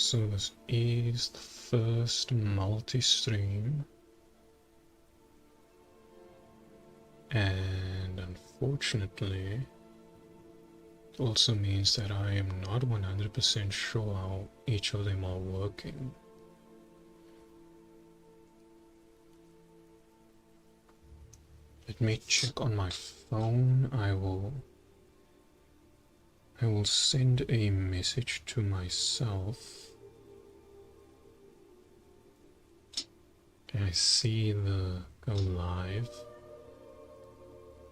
So this is the first multi-stream, and unfortunately it also means that I am not 100% sure how each of them are working. Let me check on my phone. I will send a message to myself. I see the go live.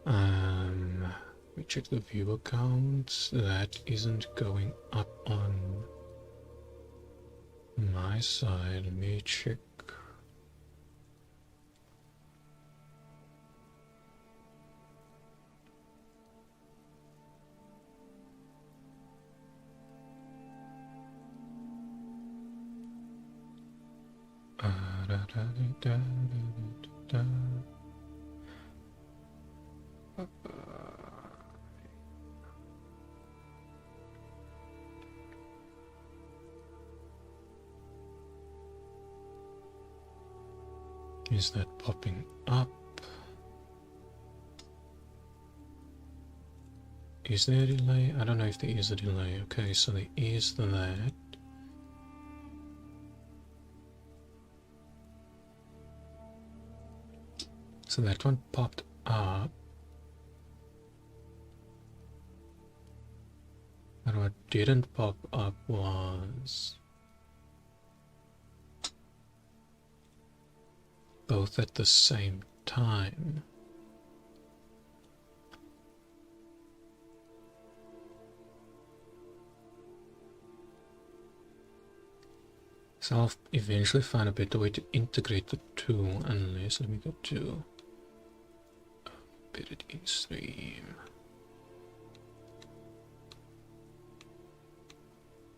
Let me check the viewer count. That isn't going up on my side. Let me check. Is that popping up? Is there a delay? I don't know if there is a delay. Okay, so there is that. So that one popped up. But what didn't pop up was both at the same time. So I'll eventually find a better way to integrate the two, unless, let me go to embedded in stream.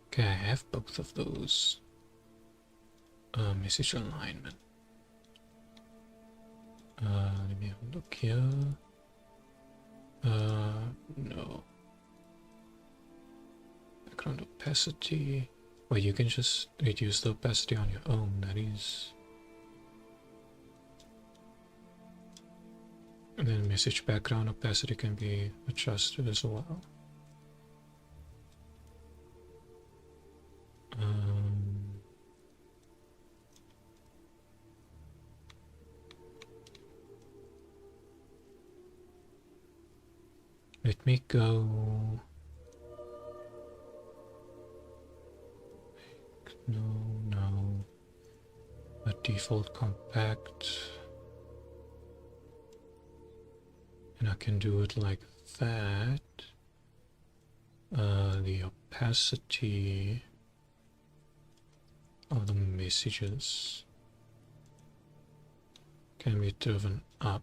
Okay, I have both of those. Message alignment. Let me have a look here. No. Background opacity. Well, you can just reduce the opacity on your own, that is. And then message background opacity can be adjusted as well. Let me go. No. A default compact. And I can do it like that. The opacity of the messages can be driven up.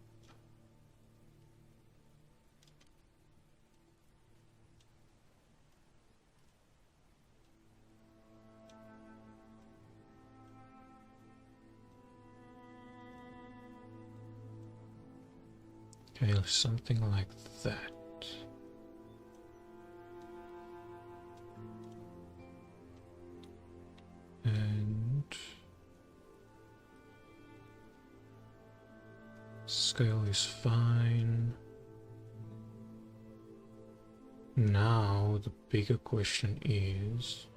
Okay, something like that. And scale is fine. Now the bigger question is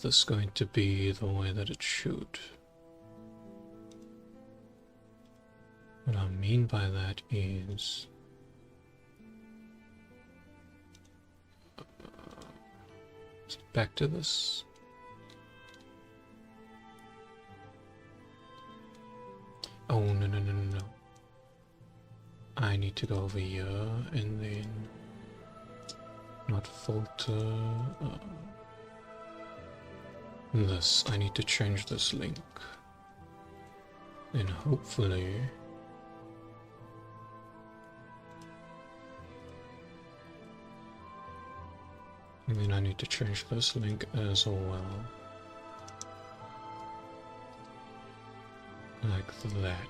this going to be the way that it should? What I mean by that is back to this. Oh, no. I need to go over here and then not filter. This, I need to change this link. Then hopefully and then I need to change this link as well. Like that.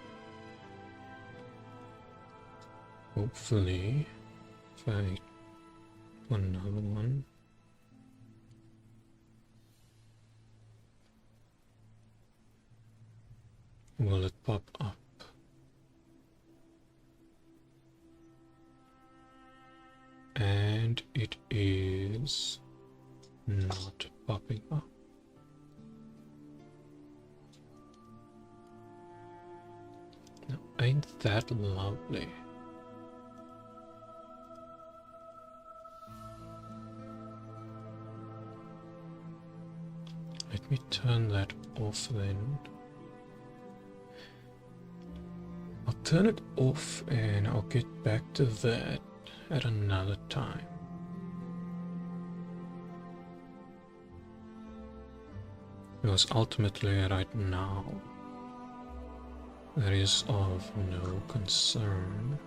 Hopefully, if I put another one. Will it pop up? And it is not popping up. Now, ain't that lovely? Let me turn that off then. I'll turn it off and I'll get back to that at another time. Because ultimately right now that is of no concern.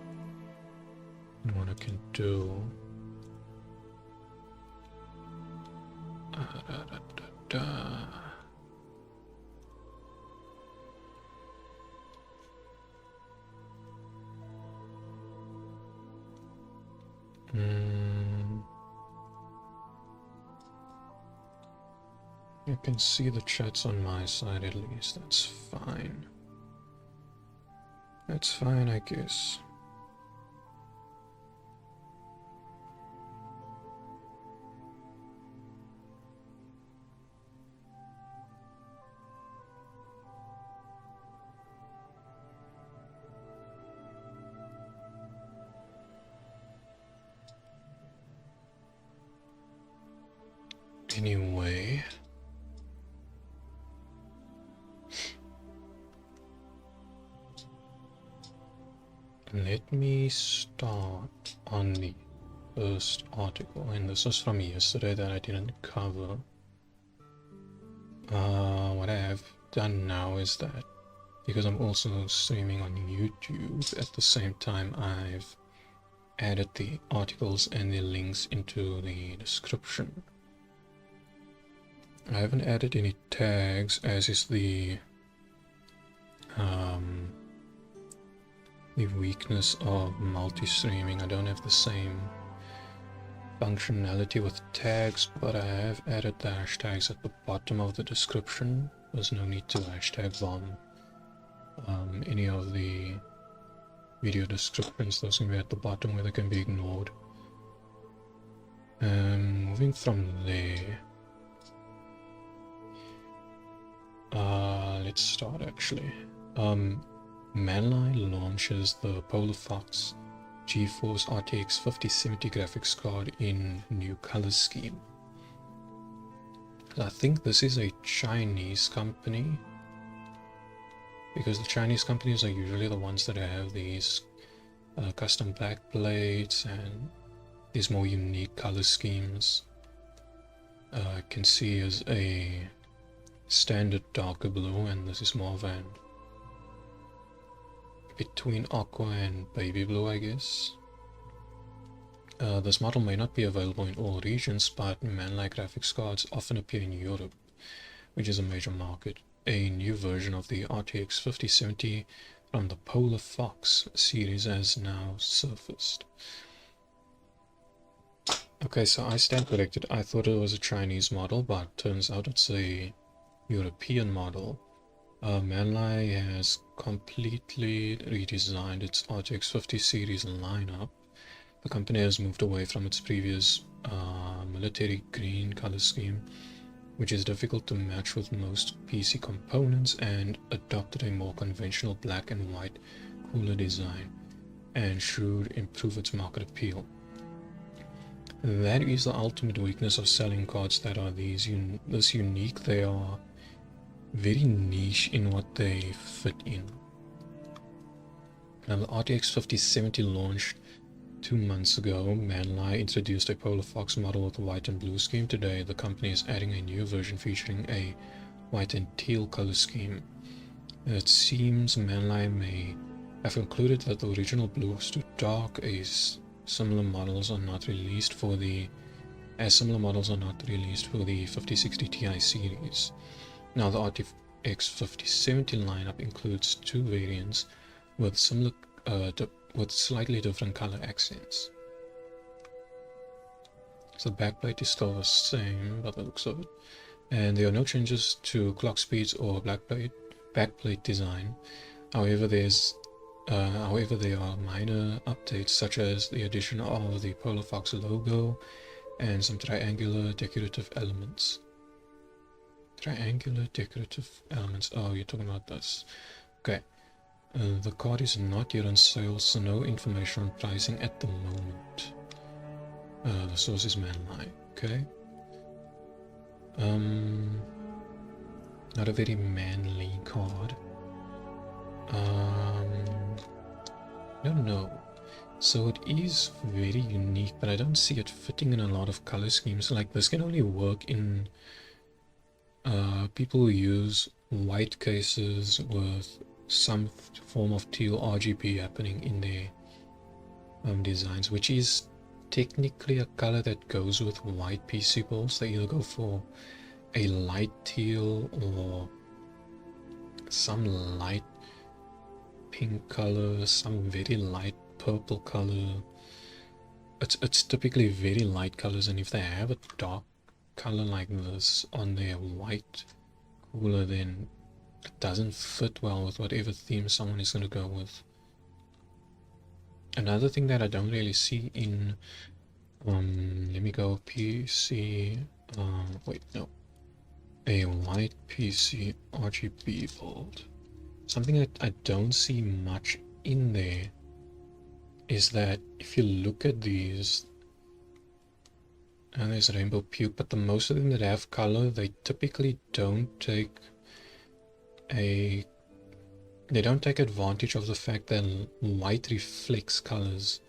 And what I can do You can see the chats on my side at least. That's fine. That's fine, I guess. Anyway, let me start on the first article, and this was from yesterday that I didn't cover. What I have done now is that, because I'm also streaming on YouTube at the same time, I've added the articles and the links into the description. I haven't added any tags, as is the weakness of multi-streaming. I don't have the same functionality with tags, but I have added the hashtags at the bottom of the description. There's no need to hashtag bomb any of the video descriptions. Those can be at the bottom where they can be ignored. Moving from there, let's start actually. MANLI launches the Polar Fox GeForce RTX 5070 graphics card in new color scheme. I think this is a Chinese company, because the Chinese companies are usually the ones that have these custom back plates and these more unique color schemes. I can see as a standard darker blue, and this is more of an between aqua and baby blue, I guess. This model may not be available in all regions, but MANLI graphics cards often appear in Europe, which is a major market. A new version of the RTX 5070 from the Polar Fox series has now surfaced. Okay, so I stand corrected. I thought it was a Chinese model, but turns out it's a European model. MANLI has completely redesigned its RTX 50 series lineup. The company has moved away from its previous military green color scheme, which is difficult to match with most PC components, and adopted a more conventional black and white cooler design, and should improve its market appeal. That is the ultimate weakness of selling cards that are this unique. They are very niche in what they fit in. Now, the RTX 5070 launched 2 months ago. MANLI introduced a Polar Fox model with a white and blue scheme. Today, the company is adding a new version featuring a white and teal color scheme. It seems MANLI may have concluded that the original blue was too dark, as similar models are not released for the 5060 Ti series. Now, the RTX 5070 lineup includes 2 variants with similar with slightly different color accents. So the backplate is still the same by the looks of it, and there are no changes to clock speeds or backplate design. However, there are minor updates such as the addition of the Polar Fox logo and some triangular decorative elements. Triangular decorative elements. Oh, you're talking about this. Okay. The card is not yet on sale, so no information on pricing at the moment. The source is MANLI. Okay. Not a very manly card. Don't know. So it is very unique, but I don't see it fitting in a lot of color schemes. Like this can only work in people who use white cases with some form of teal RGB happening in their designs, which is technically a color that goes with white PC builds. They either go for a light teal or some light pink color, some very light purple color. It's typically very light colors, and if they have a dark color like this on their white cooler, then it doesn't fit well with whatever theme someone is going to go with. Another thing that I don't really see in let me go PC, wait, no, a white PC RGB build. Something that I don't see much in there is that if you look at these, and there's Rainbow Puke, but the most of them that have color, they typically don't take advantage of the fact that white reflects colors.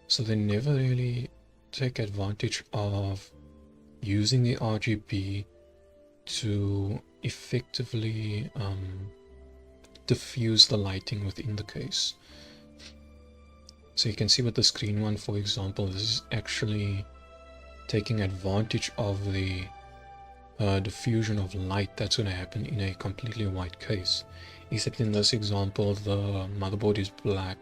So they never really take advantage of using the RGB to effectively diffuse the lighting within the case. So you can see with the screen one, for example, this is actually taking advantage of the diffusion of light that's going to happen in a completely white case. Except in this example, the motherboard is black.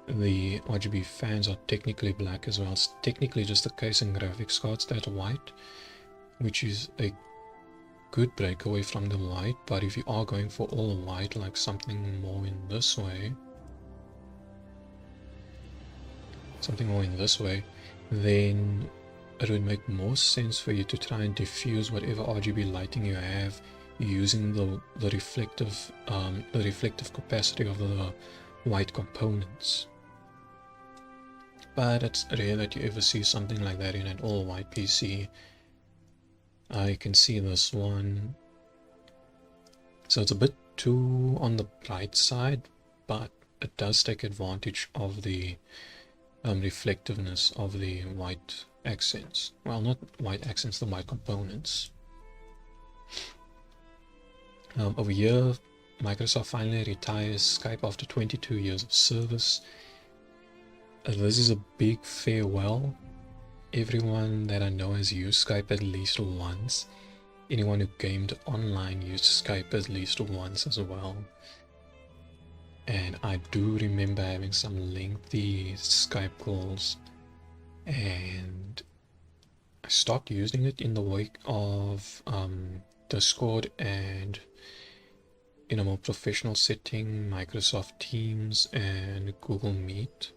The RGB fans are technically black as well. It's technically just the case and graphics cards that are white, which is a good breakaway from the white. But if you are going for all white, like something more in this way, then it would make more sense for you to try and diffuse whatever RGB lighting you have using the reflective capacity of the white components. But it's rare that you ever see something like that in an all-white PC. I can see this one. So it's a bit too on the bright side, but it does take advantage of the reflectiveness of the white accents. Well, not white accents, the white components. Over here, Microsoft finally retires Skype after 22 years of service. This is a big farewell. Everyone that I know has used Skype at least once. Anyone who gamed online used Skype at least once as well. And I do remember having some lengthy Skype calls, and I stopped using it in the wake of Discord and, in a more professional setting, Microsoft Teams and Google Meet,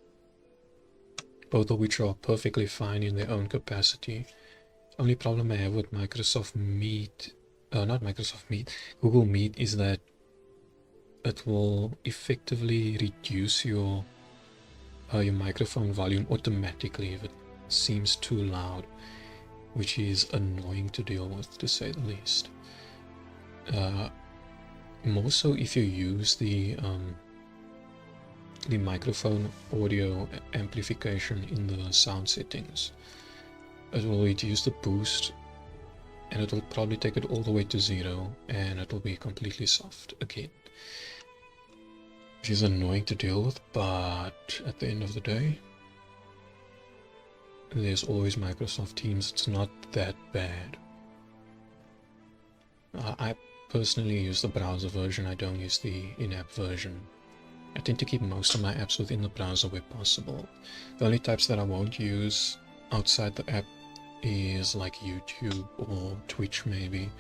both of which are perfectly fine in their own capacity. Only problem I have with Google Meet is that it will effectively reduce your microphone volume automatically if it seems too loud, which is annoying to deal with, to say the least. More so if you use the microphone audio amplification in the sound settings. It will reduce the boost, and it will probably take it all the way to 0, and it will be completely soft again, which is annoying to deal with. But at the end of the day, there's always Microsoft Teams. It's not that bad. I personally use the browser version. I don't use the in-app version, I tend to keep most of my apps within the browser where possible. The only types that I won't use outside the app is like YouTube or Twitch maybe.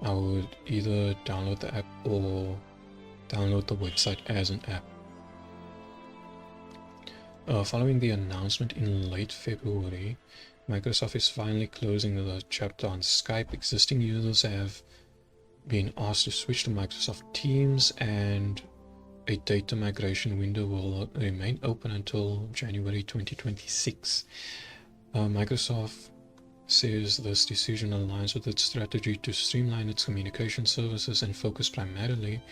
I would either download the app or download the website as an app. Following the announcement in late February, Microsoft is finally closing the chapter on Skype. Existing users have been asked to switch to Microsoft Teams, and a data migration window will remain open until January 2026. Microsoft says this decision aligns with its strategy to streamline its communication services and focus primarily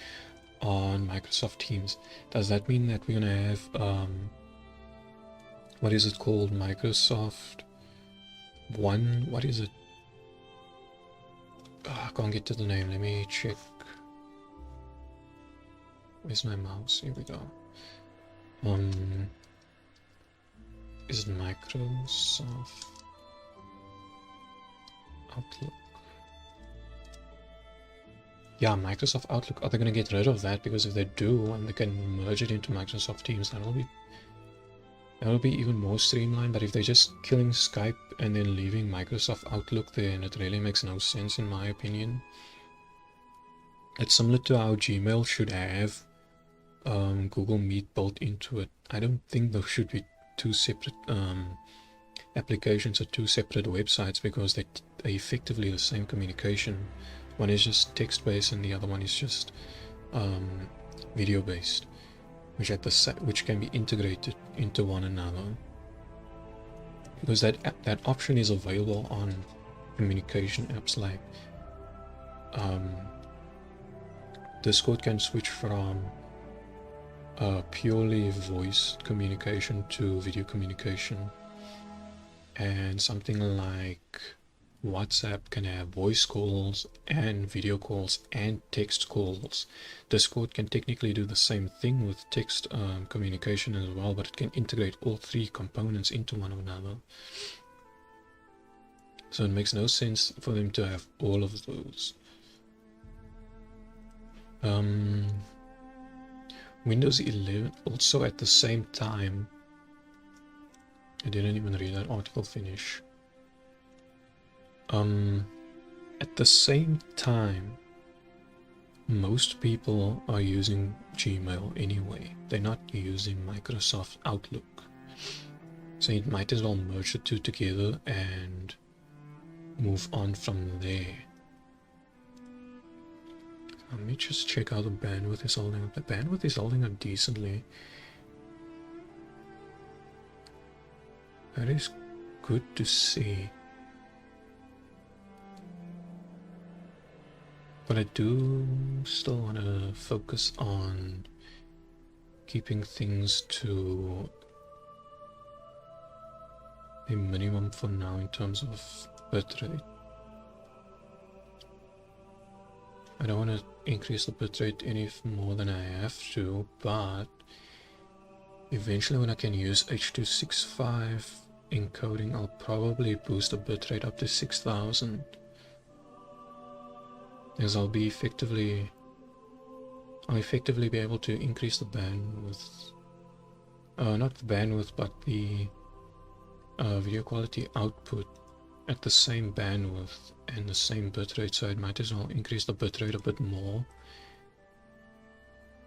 on Microsoft Teams. Does that mean that we're going to have, what is it called? Microsoft One? What is it? I can't get to the name. Let me check. Where's my mouse? Here we go. Is it Microsoft Outlook? Yeah, Microsoft Outlook. Are they going to get rid of that? Because if they do, and they can merge it into Microsoft Teams, that'll be even more streamlined. But if they're just killing Skype and then leaving Microsoft Outlook, then it really makes no sense in my opinion. It's similar to how Gmail should have Google Meet built into it. I don't think there should be two separate applications or two separate websites, because they're effectively the same communication. One is just text-based and the other one is just video-based, which can be integrated into one another. Because that option is available on communication apps like Discord can switch from purely voice communication to video communication, and something like WhatsApp can have voice calls and video calls and text calls. Discord can technically do the same thing with text communication as well, but it can integrate all three components into one another. So it makes no sense for them to have all of those. Windows 11 also at the same time. I didn't even read that article finish. At the same time, most people are using Gmail anyway. They're not using Microsoft Outlook. So you might as well merge the two together and move on from there. Let me just check how the bandwidth is holding up. The bandwidth is holding up decently. That is good to see. But I do still want to focus on keeping things to a minimum for now in terms of bitrate. I don't want to increase the bitrate any more than I have to, but eventually when I can use H.265 encoding, I'll probably boost the bitrate up to 6000. As I'll effectively be able to increase the bandwidth, not the bandwidth, but the video quality output at the same bandwidth and the same bitrate, so it might as well increase the bitrate a bit more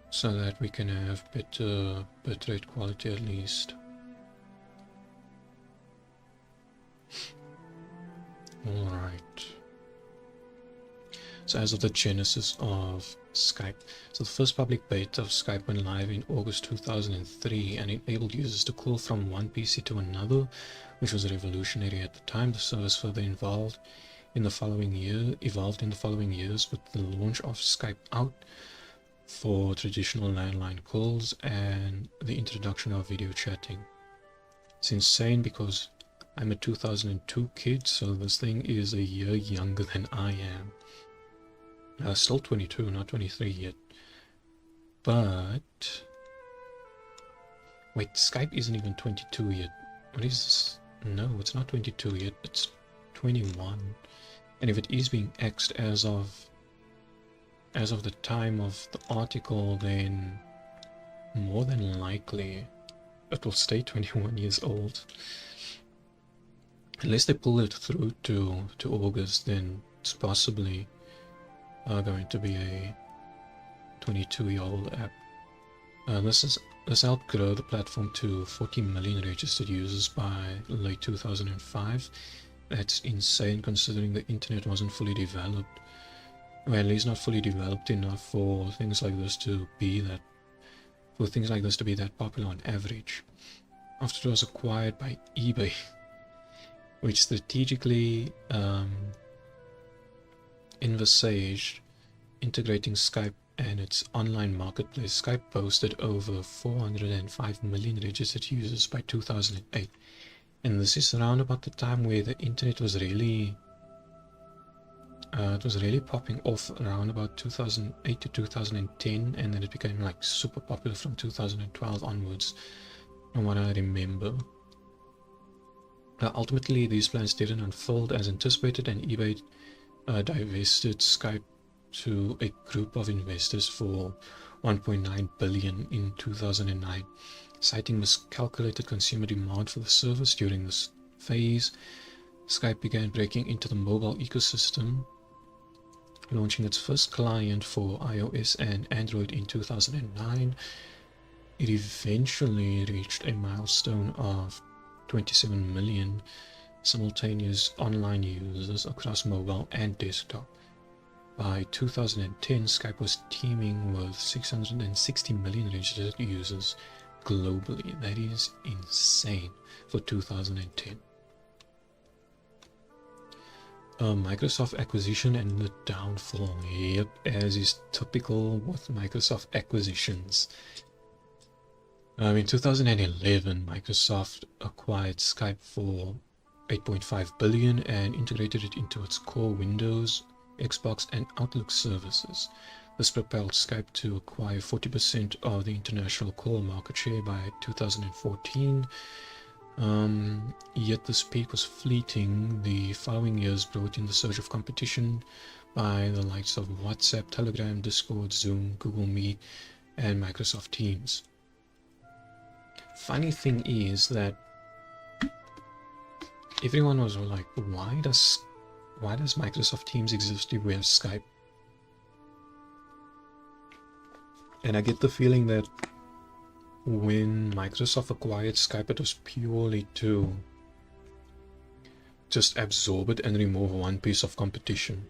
so that we can have better bitrate quality at least. Alright. So as of the genesis of Skype, so the first public beta of Skype went live in August 2003 and enabled users to call from one PC to another, which was revolutionary at the time. The service further evolved in the following years with the launch of Skype Out for traditional landline calls and the introduction of video chatting. It's insane because I'm a 2002 kid, so this thing is a year younger than I am. Still 22, not 23 yet. But wait, Skype isn't even 22 yet. What is this? No, it's not 22 yet. It's 21. And if it is being X'd as of the time of the article, then more than likely it will stay 21 years old. Unless they pull it through to August, then it's possibly going to be a 22-year-old app. This helped grow the platform to 40 million registered users by late 2005. That's insane considering the internet wasn't fully developed, or at least not fully developed enough for things like this to be that popular on average. After it was acquired by eBay, which strategically envisaged integrating Skype and its online marketplace, Skype boasted over 405 million registered users by 2008. And this is around about the time where the internet was really popping off, around about 2008 to 2010, and then it became like super popular from 2012 onwards, from what I remember. Ultimately, these plans didn't unfold as anticipated, and eBay divested Skype to a group of investors for 1.9 billion in 2009, citing miscalculated consumer demand for the service. During this phase, Skype began breaking into the mobile ecosystem, launching its first client for iOS and Android in 2009. It eventually reached a milestone of 27 million simultaneous online users across mobile and desktop. By 2010, Skype was teeming with 660 million registered users globally. That is insane for 2010. Microsoft acquisition and the downfall. Yep, as is typical with Microsoft acquisitions. In 2011, Microsoft acquired Skype for 8.5 billion and integrated it into its core Windows, Xbox, and Outlook services. This propelled Skype to acquire 40% of the international call market share by 2014. Yet this peak was fleeting. The following years brought in the surge of competition by the likes of WhatsApp, Telegram, Discord, Zoom, Google Meet, and Microsoft Teams. Funny thing is that everyone was like, why does Microsoft Teams exist if we have Skype? And I get the feeling that when Microsoft acquired Skype, it was purely to just absorb it and remove one piece of competition.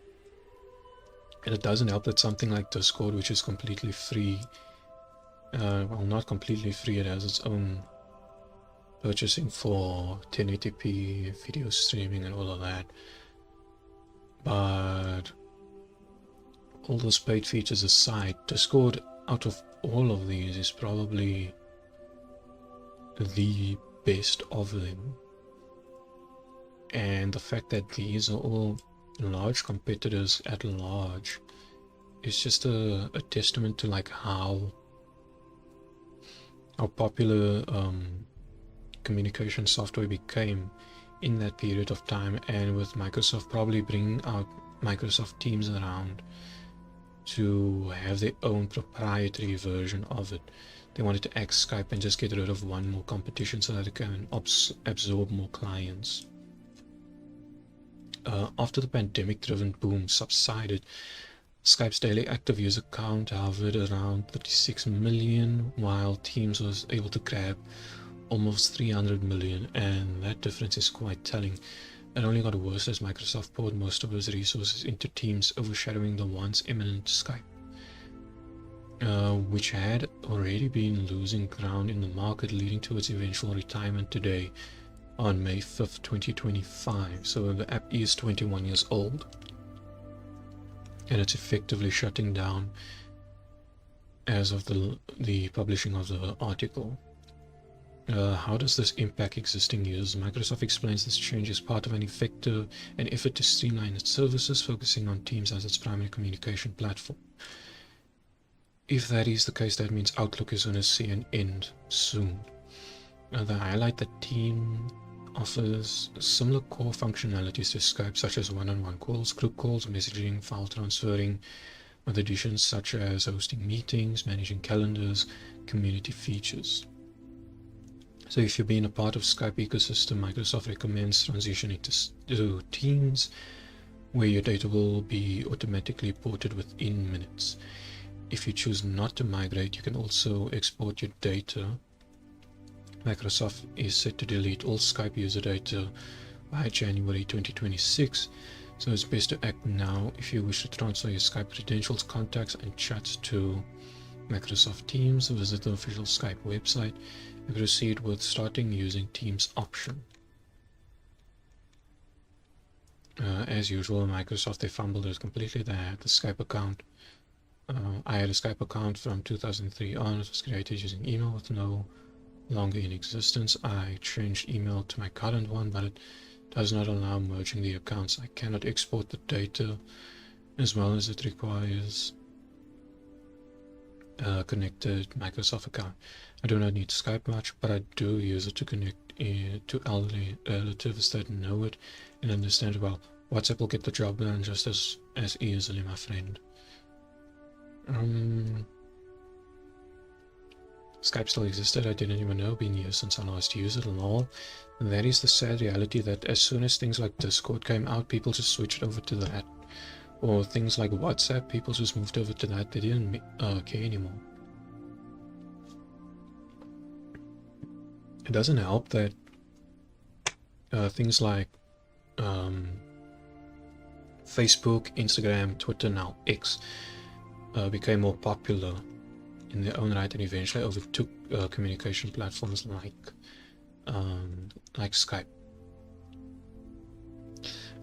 And it doesn't help that something like Discord, which is completely free, well, not completely free, it has its own purchasing for 1080p video streaming and all of that, but all those paid features aside, Discord out of all of these is probably the best of them. And the fact that these are all large competitors at large is just a testament to like how popular communication software became in that period of time, and with Microsoft probably bringing out Microsoft Teams around to have their own proprietary version of it. They wanted to axe Skype and just get rid of one more competition so that it can absorb more clients. After the pandemic-driven boom subsided, Skype's daily active user count hovered around 36 million, while Teams was able to grab almost 300 million, and that difference is quite telling. It only got worse as Microsoft poured most of its resources into Teams, overshadowing the once eminent Skype, which had already been losing ground in the market, leading to its eventual retirement today on May 5th, 2025. So the app is 21 years old, and it's effectively shutting down as of the publishing of the article. How does this impact existing users? Microsoft explains this change is part of an effort to streamline its services, focusing on Teams as its primary communication platform. If that is the case, that means Outlook is going to see an end soon. They highlight that Teams offers similar core functionalities to Skype, such as one-on-one calls, group calls, messaging, file transferring, with additions such as hosting meetings, managing calendars, community features. So if you've been a part of Skype ecosystem, Microsoft recommends transitioning to Teams, where your data will be automatically ported within minutes. If you choose not to migrate, you can also export your data. Microsoft is set to delete all Skype user data by January 2026, so it's best to act now if you wish to transfer your Skype credentials, contacts, and chats to Microsoft Teams. Visit the official Skype website and proceed with starting using Teams option. As usual, Microsoft, they fumbled it completely. They had the Skype account. I had a Skype account from 2003 on. It was created using email with no longer in existence. I changed email to my current one, but it does not allow merging the accounts. I cannot export the data, as well as it requires a connected Microsoft account. I do not need Skype much, but I do use it to connect to elderly relatives that know it and understand it well. WhatsApp will get the job done just as easily, my friend. Skype still existed, I didn't even know, been years since I last used it, lol. And that is the sad reality, that as soon as things like Discord came out, people just switched over to that. Or things like WhatsApp, people just moved over to that, they didn't care anymore. It doesn't help that things like Facebook, Instagram, Twitter, now X, became more popular in their own right and eventually overtook communication platforms like Skype.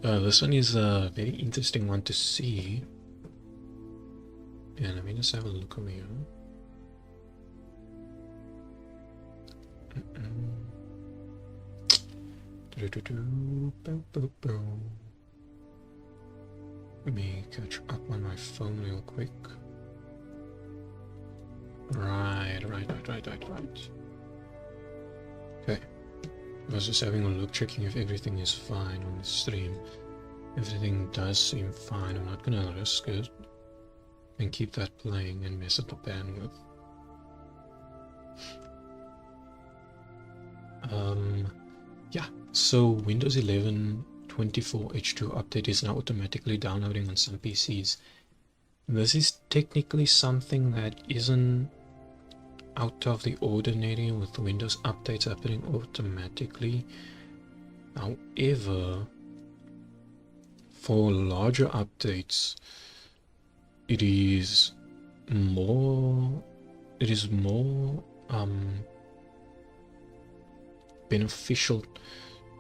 This one is a very interesting one to see. Yeah, let me just have a look over here. Let me catch up on my phone real quick. Right. Okay. I was just having a look, checking if everything is fine on the stream. Everything does seem fine. I'm not gonna risk it and keep that playing and mess up the bandwidth. Yeah, so Windows 11 24H2 update is now automatically downloading on some PCs. This is technically something that isn't out of the ordinary with Windows updates happening automatically. However, for larger updates, it is more beneficial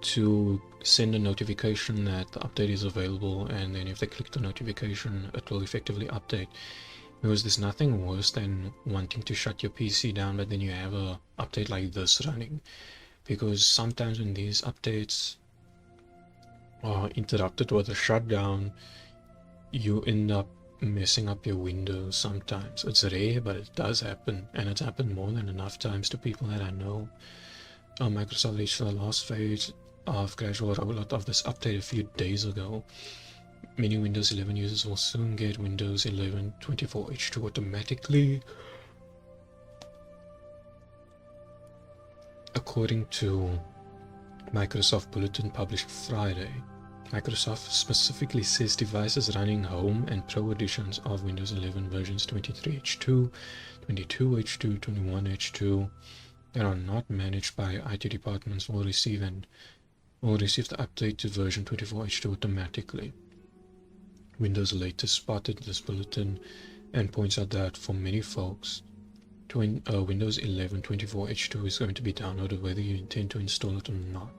to send a notification that the update is available, and then if they click the notification, it will effectively update. Because there's nothing worse than wanting to shut your PC down, but then you have a update like this running. Because sometimes when these updates are interrupted with a shutdown, you end up messing up your Windows sometimes. It's rare, but it does happen, and it's happened more than enough times to people that I know. Microsoft reached the last phase of gradual rollout of this update a few days ago. Many Windows 11 users will soon get Windows 11 24H2 automatically. According to Microsoft Bulletin published Friday, Microsoft specifically says devices running Home and Pro editions of Windows 11 versions 23H2, 22H2, 21H2 that are not managed by IT departments will receive the update to version 24H2 automatically. Windows later spotted this bulletin and points out that for many folks, Windows 11 24H2 is going to be downloaded whether you intend to install it or not.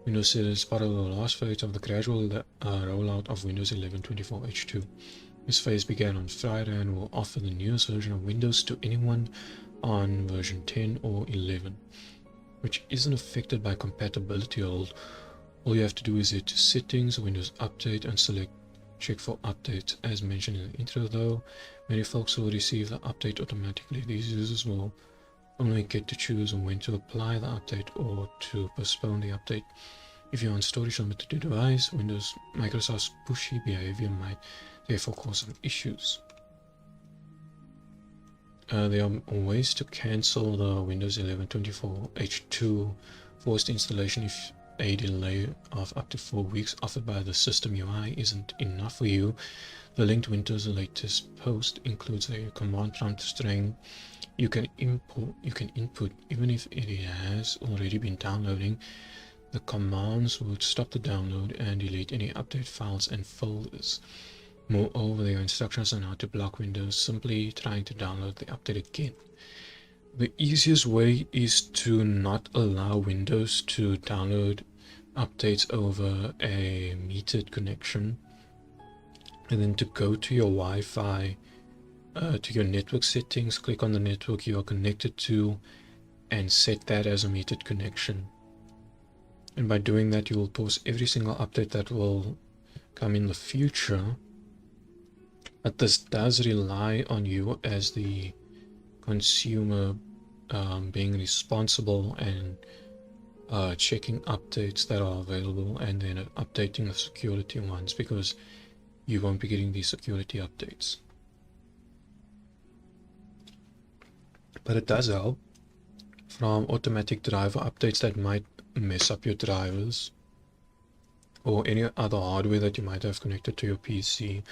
Windows said it's part of the last phase of the gradual rollout of Windows 11 24H2. This phase began on Friday and will offer the newest version of Windows to anyone on version 10 or 11, which isn't affected by compatibility hold. All you have to do is head to Settings, Windows Update, and select Check for Updates. As mentioned in the intro though, many folks will receive the update automatically. These users will only get to choose when to apply the update or to postpone the update. If you're on storage limit to device, Microsoft's pushy behavior might therefore cause some issues. There are ways to cancel the Windows 11 24H2 forced installation if a delay of up to 4 weeks offered by the system UI isn't enough for you. The linked Windows latest post includes a command prompt string you can input even if it has already been downloading. The commands would stop the download and delete any update files and folders. Moreover, there are instructions on how to block Windows simply trying to download the update again. The easiest way is to not allow Windows to download updates over a metered connection, and then to go to your Wi-Fi, to your network settings, click on the network you are connected to and set that as a metered connection. And by doing that, you will pause every single update that will come in the future. But this does rely on you as the consumer being responsible and checking updates that are available and then updating the security ones, because you won't be getting these security updates. But it does help from automatic driver updates that might mess up your drivers or any other hardware that you might have connected to your PC,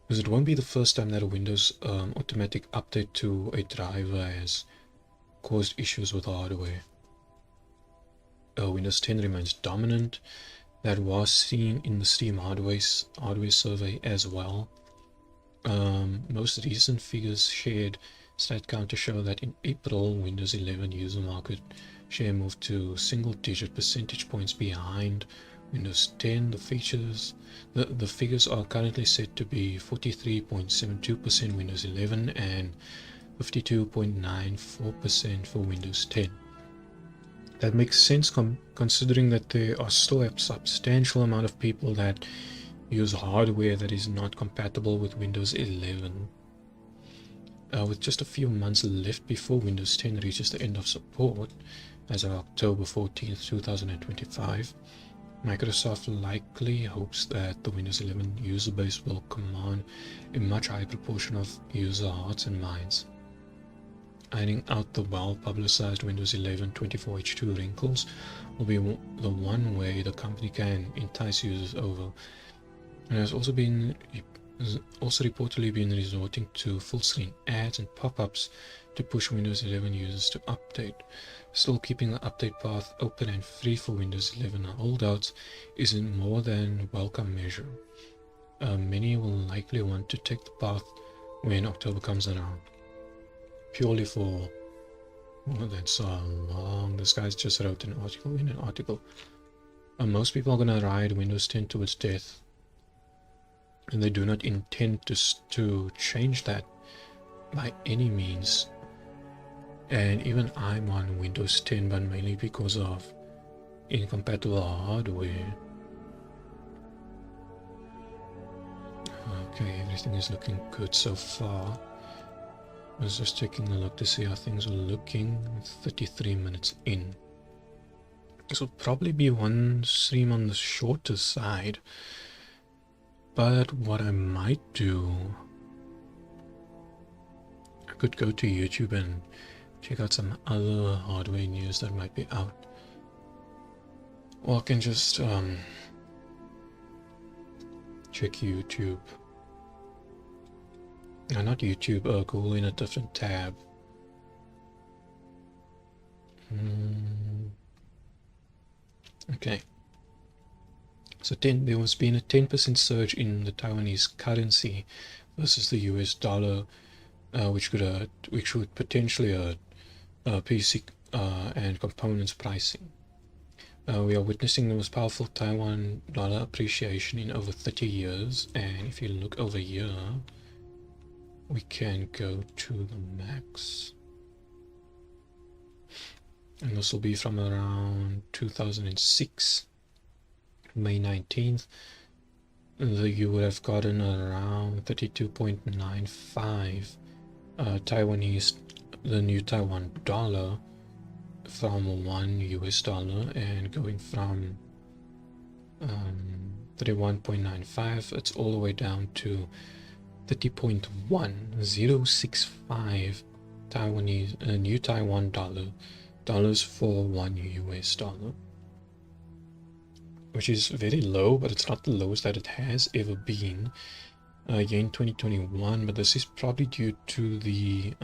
because it won't be the first time that a Windows automatic update to a driver has caused issues with hardware. Windows 10 remains dominant. That was seen in the Steam hardware survey as well. Most recent figures shared StatCounter show that in April, Windows 11 user market share moved to single-digit percentage points behind Windows 10. The figures are currently set to be 43.72% Windows 11 and 52.94% for Windows 10. That makes sense considering that there are still a substantial amount of people that use hardware that is not compatible with Windows 11. With just a few months left before Windows 10 reaches the end of support, as of October 14th, 2025, Microsoft likely hopes that the Windows 11 user base will command a much higher proportion of user hearts and minds. Ironing out the well-publicized Windows 11 24H2 wrinkles will be the one way the company can entice users over. And has also reportedly been resorting to full-screen ads and pop-ups to push Windows 11 users to update. Still, keeping the update path open and free for Windows 11 holdouts is a more than welcome measure. Many will likely want to take the path when October comes around. Purely for, well, that's so long. This guy's just wrote an article in an article. Most people are gonna ride Windows 10 to its death, and they do not intend to change that by any means. And even I'm on Windows 10, but mainly because of incompatible hardware. Okay, everything is looking good so far. I was just taking a look to see how things were looking. 33 minutes in. This will probably be one stream on the shorter side. But what I might do, I could go to YouTube and check out some other hardware news that might be out. Or I can just check YouTube. Not YouTube, Google in a different tab. Okay. So there has been a 10% surge in the Taiwanese currency versus the US dollar, which would potentially hurt PC and components pricing. We are witnessing the most powerful Taiwan dollar appreciation in over 30 years, and if you look over here, we can go to the max. And this will be from around 2006, May 19th. You would have gotten around 32.95 Taiwanese, the new Taiwan dollar, from $1 US, and going from 31.95, it's all the way down to 30.1065 new Taiwan dollar, dollars for $1, which is very low, but it's not the lowest that it has ever been. Yeah, in 2021, but this is probably due to the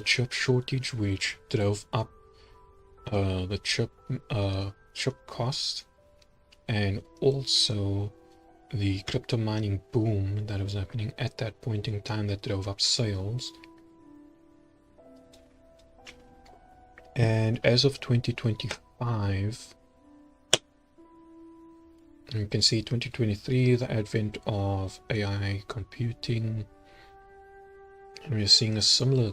chip shortage, which drove up the chip cost, and also the crypto mining boom that was happening at that point in time that drove up sales. And as of 2025, you can see 2023, the advent of AI computing, and we're seeing a similar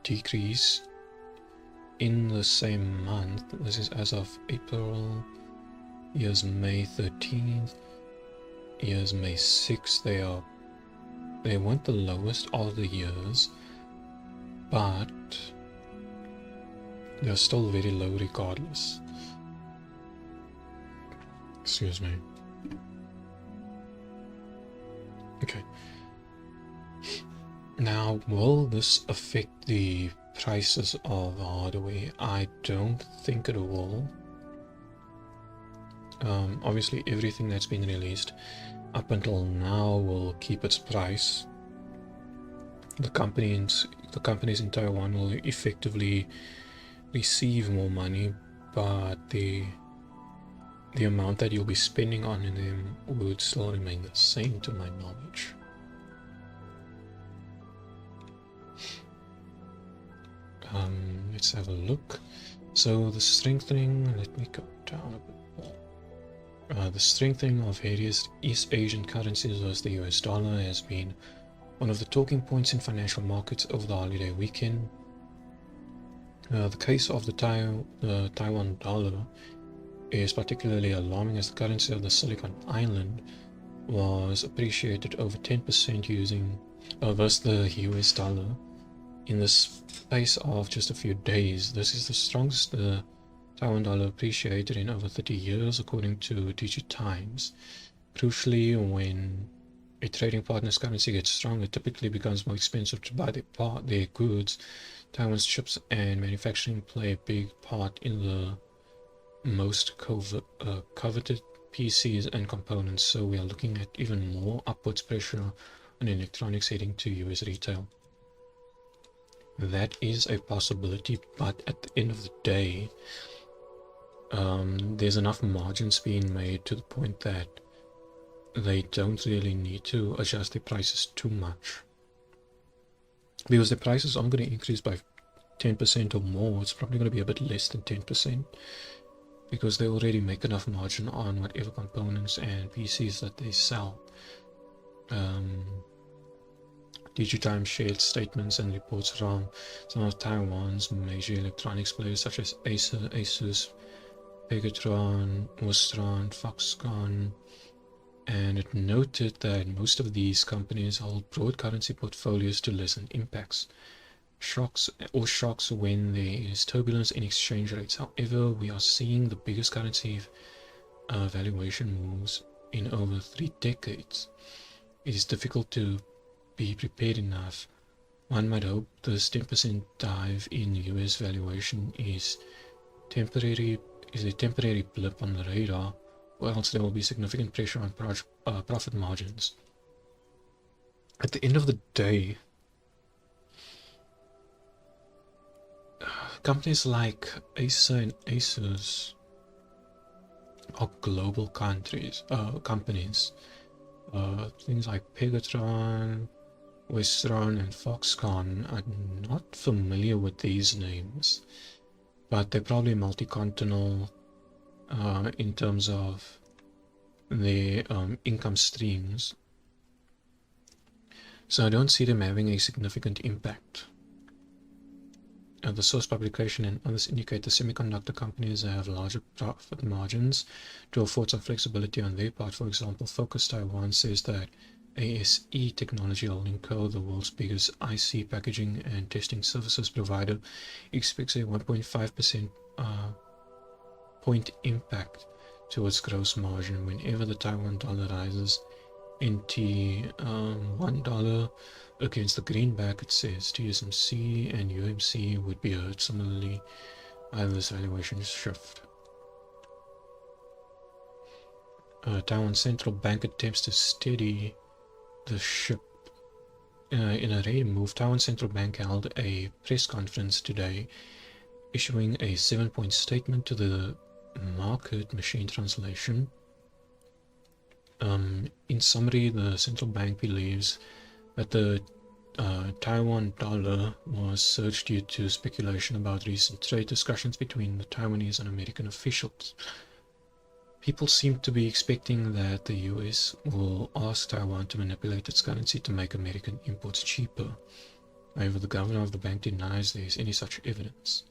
decrease in the same month. This is as of April. Here's May 13th. Here's May 6th. They weren't the lowest of the years, but they're still very low regardless. Excuse me. Okay. Now, will this affect the prices of hardware? I don't think it will. Obviously, everything that's been released up until now will keep its price. The companies in Taiwan will effectively receive more money, but the amount that you'll be spending on them would still remain the same, to my knowledge. Let's have a look. So the strengthening, let me go down a bit more. The strengthening of various East Asian currencies versus the US dollar has been one of the talking points in financial markets over the holiday weekend. The case of the Taiwan dollar is particularly alarming, as the currency of the Silicon Island was appreciated over 10% versus the US dollar in the space of just a few days. This is the strongest the Taiwan dollar appreciated in over 30 years, according to DigiTimes. Crucially, when a trading partner's currency gets strong, it typically becomes more expensive to buy their goods. Taiwan's chips and manufacturing play a big part in the most coveted PCs and components, so we are looking at even more upwards pressure on electronics heading to US retail. That is a possibility, but at the end of the day, there's enough margins being made to the point that they don't really need to adjust their prices too much. Because the prices aren't going to increase by 10% or more. It's probably going to be a bit less than 10%, because they already make enough margin on whatever components and PCs that they sell. DigiTimes shared statements and reports from some of Taiwan's major electronics players such as Asus, Pegatron, Wistron, Foxconn, and it noted that most of these companies hold broad currency portfolios to lessen impacts, shocks when there is turbulence in exchange rates. However, we are seeing the biggest currency valuation moves in over 3 decades. It is difficult to be prepared enough. One might hope this 10% dive in US valuation is a temporary blip on the radar, or else there will be significant pressure on profit margins. At the end of the day, companies like Acer and Asus are global companies. Things like Pegatron, Wistron, and Foxconn, I'm not familiar with these names, but they're probably multi-continental in terms of their income streams. So I don't see them having a significant impact. The source publication and others indicate the semiconductor companies have larger profit margins to afford some flexibility on their part. For example, Focus Taiwan says that ASE Technology Holding Co., the world's biggest IC packaging and testing services provider, expects a 1.5% point impact to its gross margin whenever the Taiwan dollar rises NT $1 against the greenback, it says TSMC and UMC would be hurt similarly by this valuation shift. Taiwan Central Bank attempts to steady the ship. In a rare move, Taiwan Central Bank held a press conference today, issuing a 7-point statement to the market. Machine translation. In summary, the central bank believes that the Taiwan dollar was surged due to speculation about recent trade discussions between the Taiwanese and American officials. People seem to be expecting that the US will ask Taiwan to manipulate its currency to make American imports cheaper. However, the governor of the bank denies there is any such influence.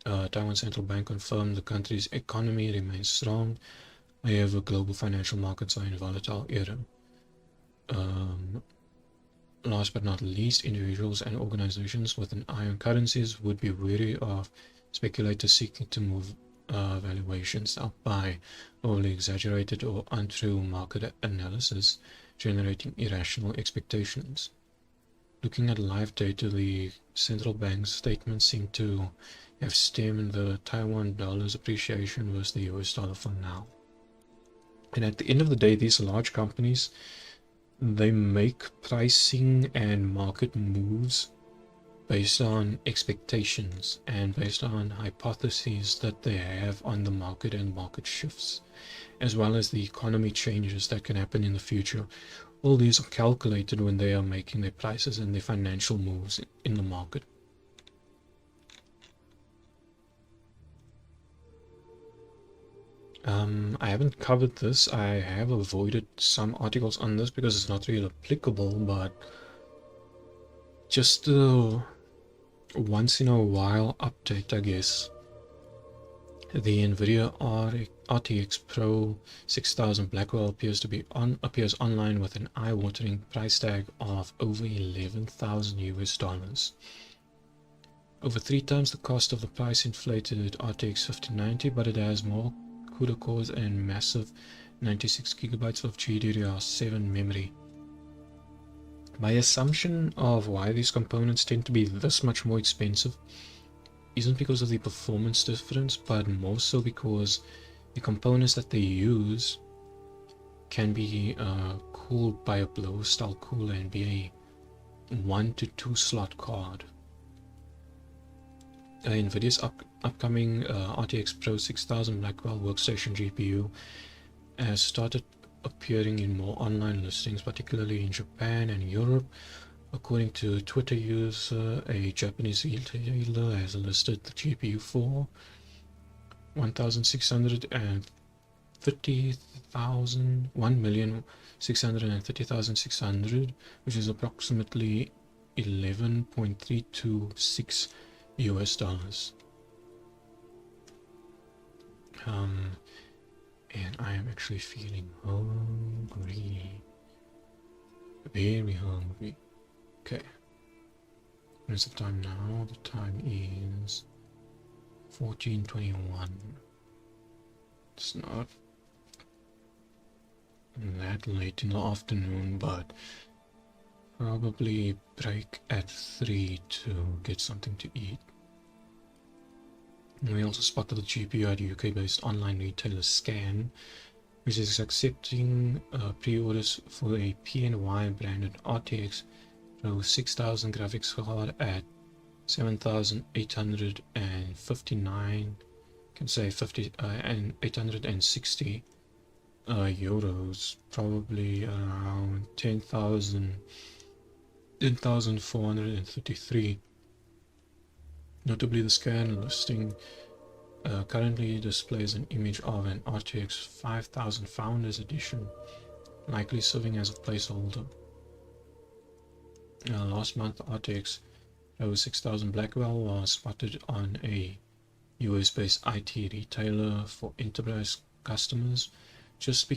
Taiwan Central Bank confirmed the country's economy remains strong. However, global financial markets are in a volatile era. Last but not least, individuals and organizations with an eye on currencies would be wary of speculators seeking to move valuations up by overly exaggerated or untrue market analysis, generating irrational expectations. Looking at live data, the central bank's statements seem to have stemmed the Taiwan dollar's appreciation versus the US dollar for now. And at the end of the day, these large companies, they make pricing and market moves based on expectations and based on hypotheses that they have on the market and market shifts, as well as the economy changes that can happen in the future. All these are calculated when they are making their prices and their financial moves in the market. I haven't covered this. I have avoided some articles on this because it's not really applicable, but just a once in a while update, I guess. The Nvidia RTX Pro 6000 Blackwell appears online with an eye-watering price tag of over $11,000 US. Over 3 times the cost of the price inflated RTX 5090, but it has more CUDA cores and massive 96 gigabytes of GDDR7 memory. My assumption of why these components tend to be this much more expensive isn't because of the performance difference, but more so because the components that they use can be cooled by a blower style cooler and be a 1 to 2 slot card. Nvidia's upcoming RTX Pro 6000 Blackwell workstation GPU has started appearing in more online listings, particularly in Japan and Europe. According to Twitter user, a Japanese retailer has listed the GPU for $1,630,600, which is approximately $11.326 US. And I am actually feeling hungry, very hungry. Okay, what's the time now? The time is 14:21. It's not that late in the afternoon, but probably break at 3 to get something to eat. And we also spotted the GPU at UK-based online retailer Scan, which is accepting pre-orders for a PNY branded RTX Pro 6000 graphics card at 7,859, can say 50 and 860 euros, probably around 10,433. Notably, the Scan listing currently displays an image of an RTX 5000 Founders Edition, likely serving as a placeholder. Last month, RTX Pro 6000 Blackwell was spotted on a US-based IT retailer for enterprise customers, just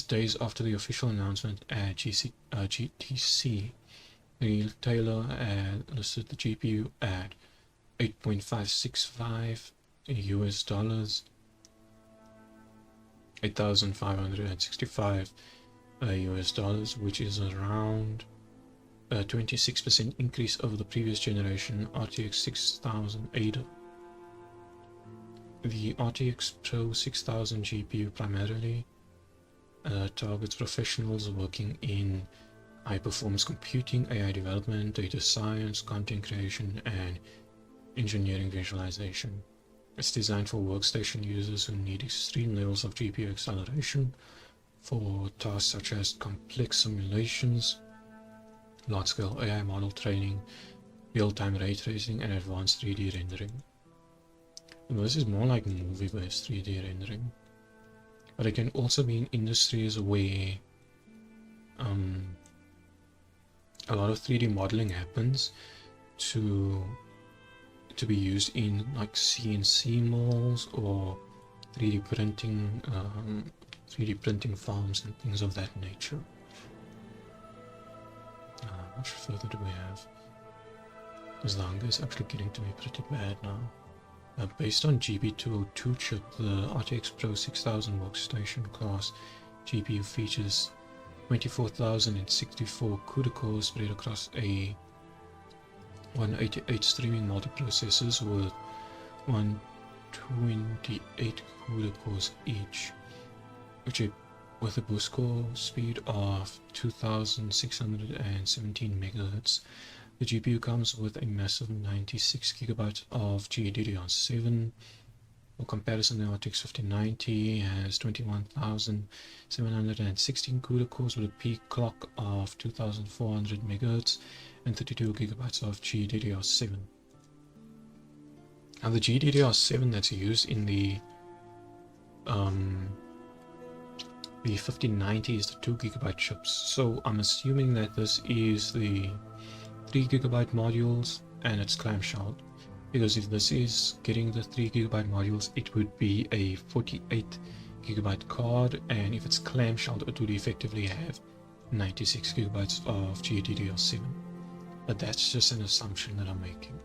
days after the official announcement at GTC. The retailer listed the GPU at $8.565 US. $8,565 US dollars, which is around a 26% increase over the previous generation RTX 6080. The RTX Pro 6000 GPU primarily targets professionals working in high-performance computing, AI development, data science, content creation, and engineering visualization. It's designed for workstation users who need extreme levels of GPU acceleration for tasks such as complex simulations, large-scale AI model training, real-time ray tracing, and advanced 3D rendering. And this is more like movie-based 3D rendering. But it can also be in industries where a lot of 3D modeling happens to be used in like CNC mills or 3D printing farms and things of that nature. How much further do we have? This hunger is actually getting to be pretty bad now. Based on GB202 chip, the RTX Pro 6000 workstation class GPU features 24,064 CUDA cores spread across a 188 streaming multiprocessors with 128 CUDA cores each, with a boost core speed of 2,617 MHz. The GPU comes with a massive 96 GB of GDDR7. For comparison, the RTX 5090 has 21,716 CUDA cores with a peak clock of 2,400 MHz and 32 GB of GDDR7. Now the GDDR7 that's used in the 5090 is the 2 GB chips. So I'm assuming that this is the 3 GB modules and it's clamshell, because if this is getting the 3 GB modules, it would be a 48 GB card, and if it's clamshell, it would effectively have 96 GB of GDDR7. But that's just an assumption that I'm making.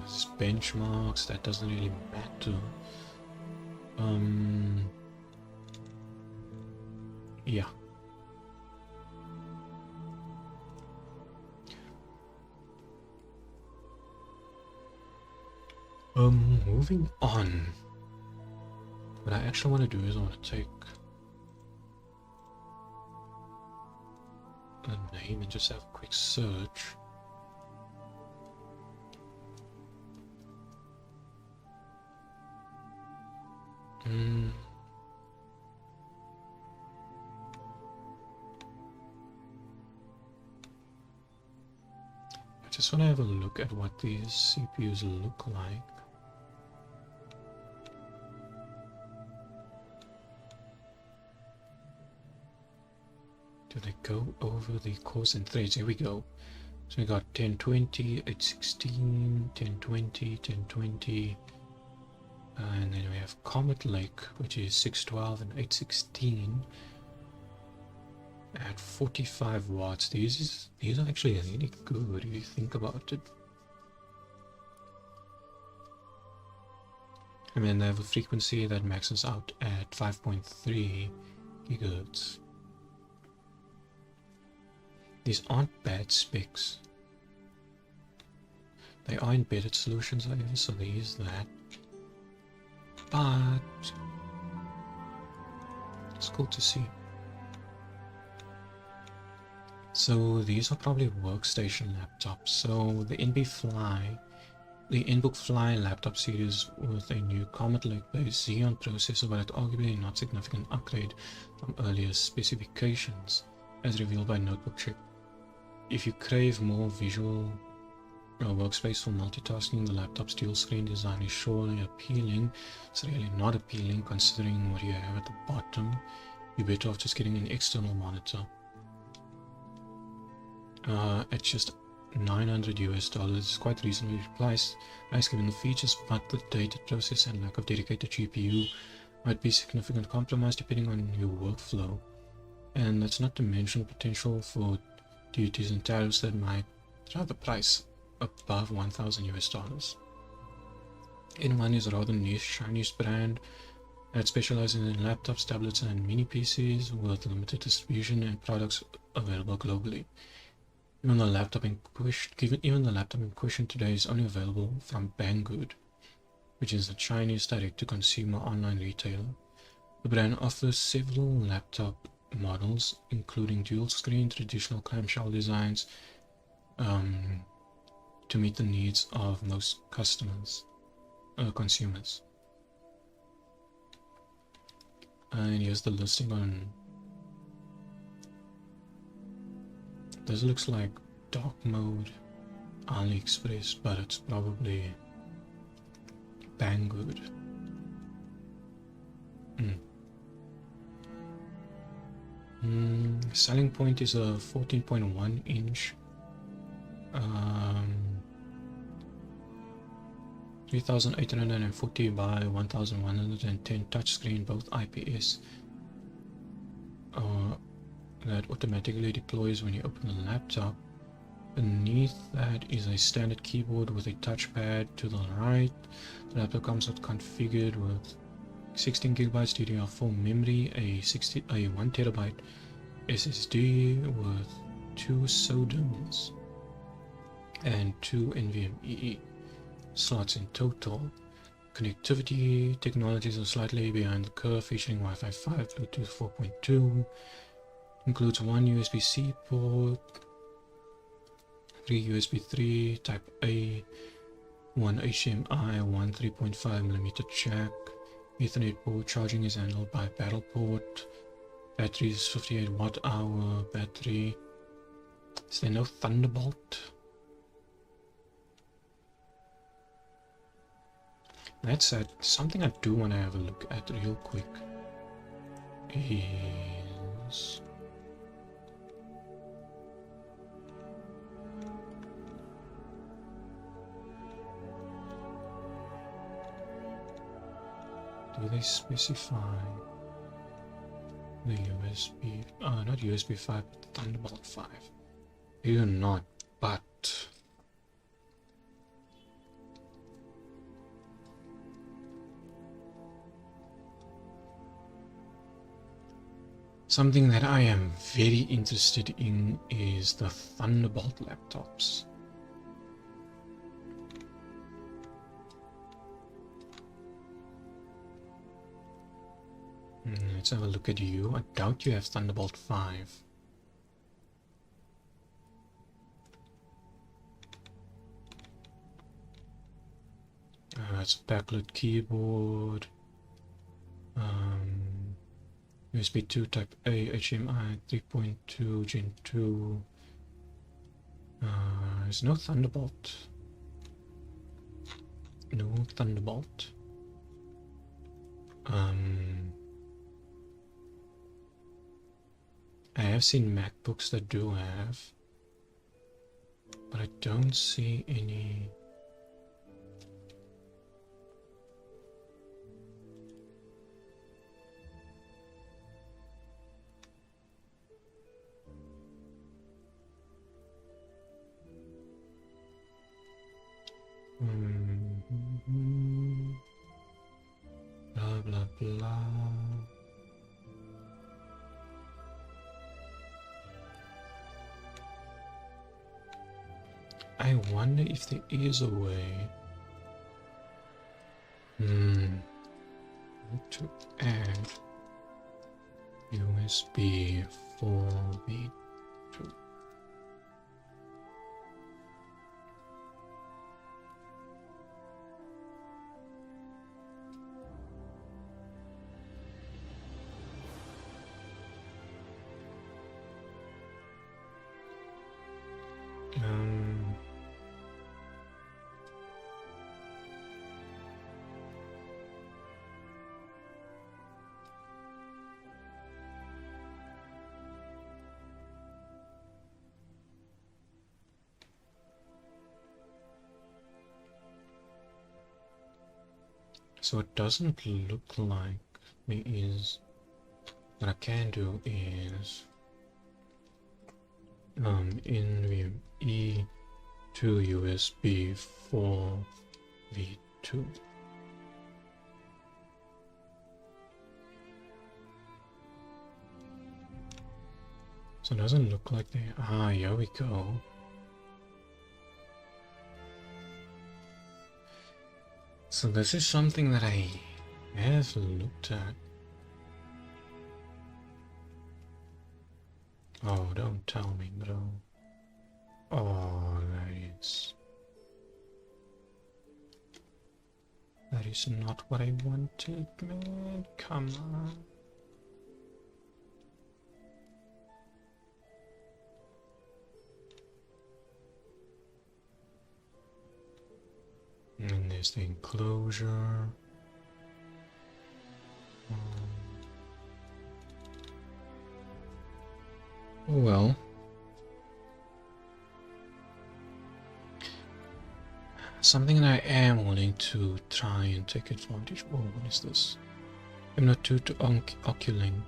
This is benchmarks, that doesn't really matter. Yeah. Moving on. What I actually want to do is I want to take a name and just have a quick search. I just want to have a look at what these CPUs look like. Do they go over the cores and threads? Here we go. So we got 1020, 816, 1020, 1020. And then we have Comet Lake, which is 612 and 816 at 45 watts. These are actually really good if you think about it. And then they have a frequency that maxes out at 5.3 gigahertz. These aren't bad specs. They are embedded solutions, I guess, so they use that. But it's cool to see. So these are probably workstation laptops. So the NBook Fly laptop series with a new Comet Lake based Xeon processor, but arguably not significant upgrade from earlier specifications, as revealed by Notebook Check. If you crave more visual workspace for multitasking, the laptop's dual-screen design is surely appealing. It's really not appealing considering what you have at the bottom. You're better off just getting an external monitor. It's just $900 US. It's quite reasonably priced, nice given the features, but the dated processor and lack of dedicated GPU might be significant compromise depending on your workflow. And that's not to mention potential for duties and tariffs that might drive the price above $1,000 US. N1 is a rather niche Chinese brand that specializes in laptops, tablets, and mini PCs with limited distribution and products available globally. Even the laptop in question today is only available from Banggood, which is a Chinese direct-to-consumer online retailer. The brand offers several laptop models, including dual-screen, traditional clamshell designs, to meet the needs of most consumers. And here's the listing on. This looks like dark mode AliExpress, but it's probably Banggood. Selling point is a 14.1 inch 3840 by 1110 touchscreen, both IPS, that automatically deploys when you open the laptop. Beneath that is a standard keyboard with a touchpad to the right. The laptop comes configured with 16 gigabytes DDR4 memory, a 1 terabyte SSD with 2 SODIMMs and 2 NVMe slots in total. Connectivity technologies are slightly behind the curve, featuring Wi-Fi 5, Bluetooth 4.2, includes 1 USB-C port, 3 USB 3 Type A, 1 HDMI, 1 3.5mm jack, Ethernet port. Charging is handled by paddle port. Battery is 58 watt hour battery. Is there no Thunderbolt? That said, something I do want to have a look at real quick is do they specify the USB, not USB 5, but Thunderbolt 5? They do not, but something that I am very interested in is the Thunderbolt laptops. Let's have a look at you. I doubt you have Thunderbolt 5. It's a backlit keyboard. USB 2 Type A, HDMI 3.2 Gen 2. There's no Thunderbolt. No Thunderbolt. I have seen MacBooks that do have, but I don't see any. Blah blah blah. I wonder if there is a way to add USB 4v2. So it doesn't look like there is. What I can do is NVMe to USB 4v2. So it doesn't look like they... Ah, here we go. So this is something that I have looked at. Oh, don't tell me, bro. Oh, that is not what I wanted, man. Come on. And there's the enclosure. Oh well. Something that I am willing to try and take advantage of. Oh, what is this? M.2 to Oculink.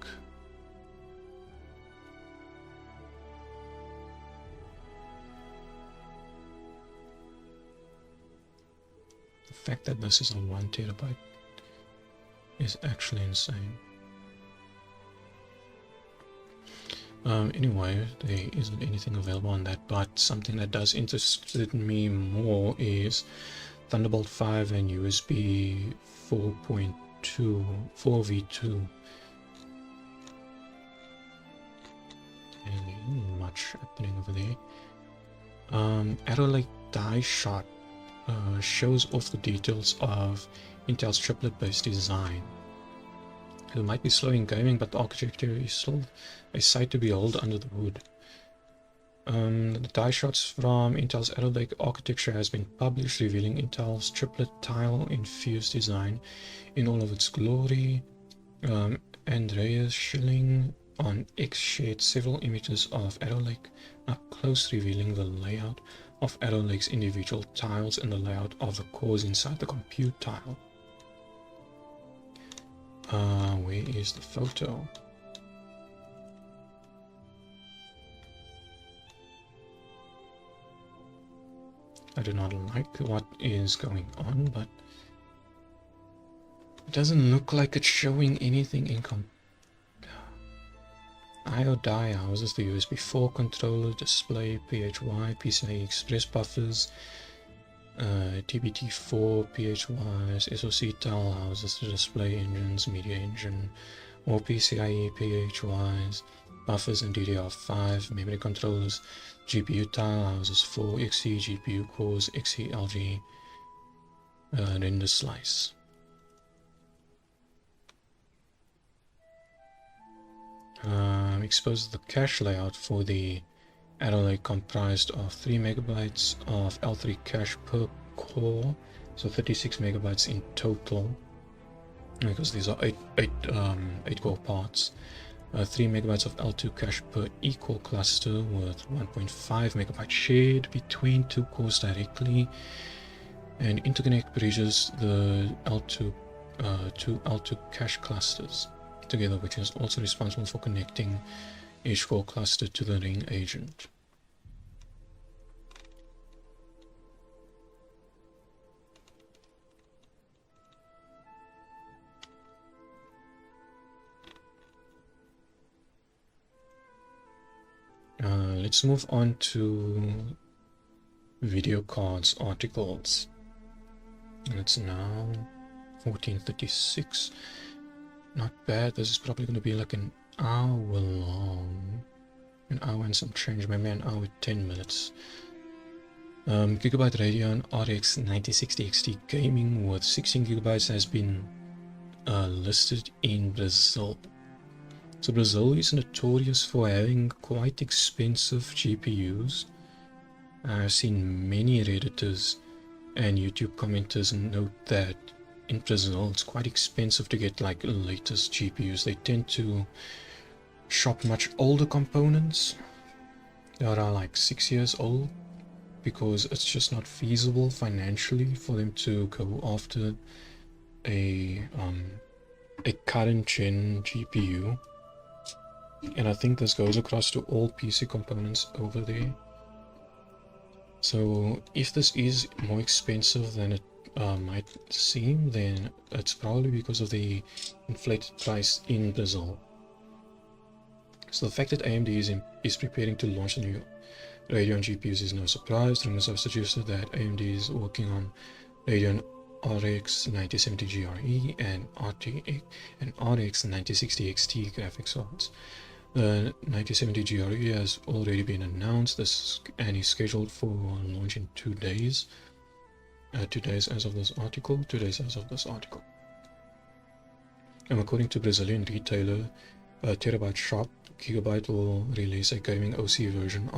The fact that this is a 1 terabyte is actually insane. Anyway, there isn't anything available on that, but something that does interest me more is Thunderbolt 5 and USB 4.2, 4v2. And there isn't much happening over there. Arrow Lake Die Shot shows off the details of Intel's chiplet-based design. It might be slow in gaming, but the architecture is still a sight to behold under the hood. The die shots from Intel's Arrow Lake architecture has been published, revealing Intel's triplet tile infused design in all of its glory. Andreas Schilling on X shared several images of Arrow Lake up close, revealing the layout of Arrow Lake's individual tiles and the layout of the cores inside the compute tile. Where is the photo? I do not like what is going on, but it doesn't look like it's showing anything in I/O die houses, the USB 4 controller, display, PHY, PCI Express buffers, TBT4, PHYs, SoC tile houses, the display engines, media engine, or PCIe, PHYs, buffers and DDR5, memory controllers, GPU tile houses, 4 XE GPU cores, XE LG, render slice. Exposes the cache layout for the Arrow Lake comprised of 3 megabytes of L3 cache per core, so 36 megabytes in total, because these are 8 core parts. 3 megabytes of L2 cache per equal cluster with 1.5 megabytes shared between 2 cores directly, and interconnect bridges the two L2 cache clusters together, which is also responsible for connecting each core cluster to the ring agent. Let's move on to video cards articles. And it's now 14:36. Not bad. This is probably going to be like an hour long. An hour and some change, maybe an hour 10 minutes. Gigabyte Radeon RX 9060 XT gaming with 16 gigabytes has been listed in Brazil. So Brazil is notorious for having quite expensive GPUs. I've seen many Redditors and YouTube commenters note that in Brazil it's quite expensive to get like latest GPUs. They tend to shop much older components that are like 6 years old, because it's just not feasible financially for them to go after a current gen GPU. And I think this goes across to all PC components over there. So if this is more expensive than it might seem, then it's probably because of the inflated price in Brazil. So the fact that AMD is preparing to launch the new Radeon GPUs is no surprise. Rumors have suggested that AMD is working on Radeon RX 9070 GRE and RX 9060 XT graphics cards. The 9070 GRE has already been announced and is scheduled for launch in 2 days. 2 days as of this article. And according to Brazilian retailer Terabyte Shop, Gigabyte will release a gaming OC version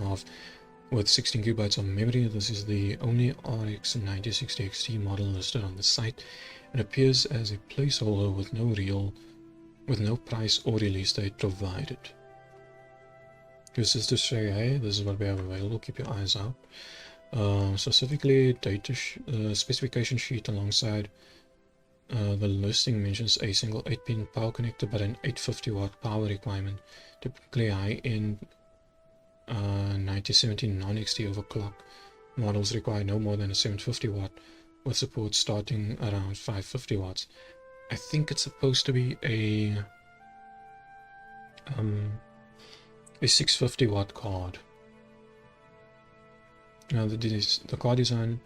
with 16 gigabytes of memory. This is the only RX 9060 XT model listed on the site and appears as a placeholder with no price or release date provided. This is to say, hey, this is what we have available, keep your eyes out. Specifically, specification sheet alongside the listing mentions a single 8-pin power connector but an 850 watt power requirement. Typically high-end 9070 non-XT overclock models require no more than a 750 watt with support starting around 550 watts. I think it's supposed to be a 650 watt card. Now the card design